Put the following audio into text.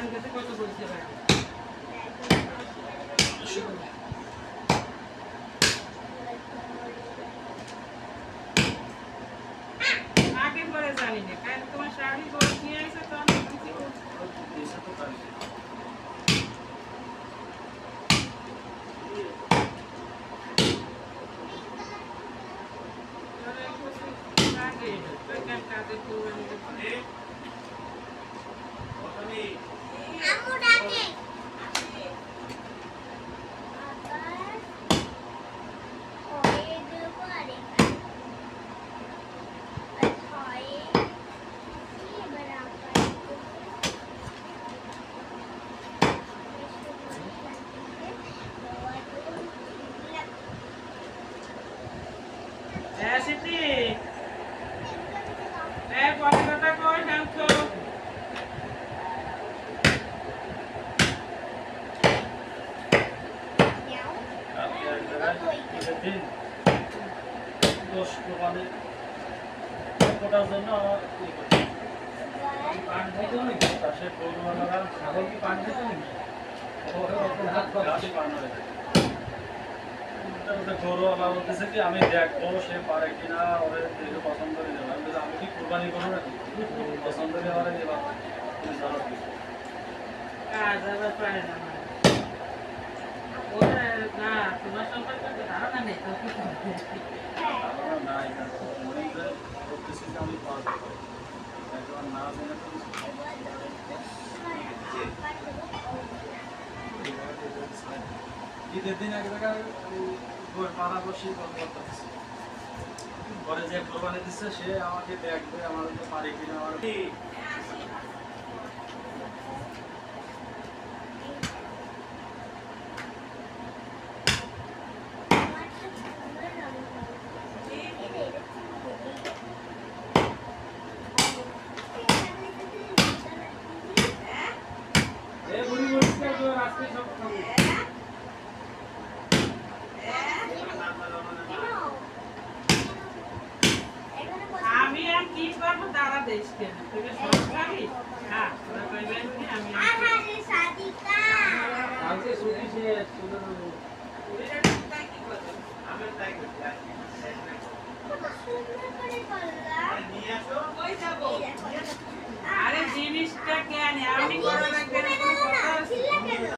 কাছে কত বলছে ভাই আগে পরে জানি না কারণ তোমার শাড়ি বড় নিয়ে আসে তো আমি কিছু এসে তো পারি আগে তো কেন কাজে করবে আমু ডাকে সিটি কথাটা কই ডাকছো দোষ দোকানে কোটার জন্য আমার পান খাইতে হবে সে গরুওয়ালারা ছাগল কি পান খেতে হবে গরুওয়ালা বলতেছে কি আমি দেখবো সে পারে কিনা ওরে দেখে পছন্দ করে দেবো আমি কি কোরবানি করবো নাকি পছন্দ করে ওরে দেবা তুমি জানো কি কাজ আবার পারে না ওরা না তোমার সম্পর্কে ধারণা নেই তো কি ধারণা নাই না মনে করতেছি যে আমি পারবো একবার না জেনে তো ঈদের দিন এক জায়গায় পাড়া বসে করতেছি ঘরে যে কোরবানি দিচ্ছে সে আমাকে দেখবে আমার পারি কিনা আমার আমি আর কি করবো দাঁড়া দেশ কেন তোকে সরকারি হ্যাঁ তোরা কইবেন কি আমি আহারে সাদিকা কালকে ছুটি শেষ তোদের তাই কি করব আমি তাই করছি সুন্দর করে করলা নিয়ে আসো কই যাব আরে জিনিসটা কেন আমি করা লাগবে না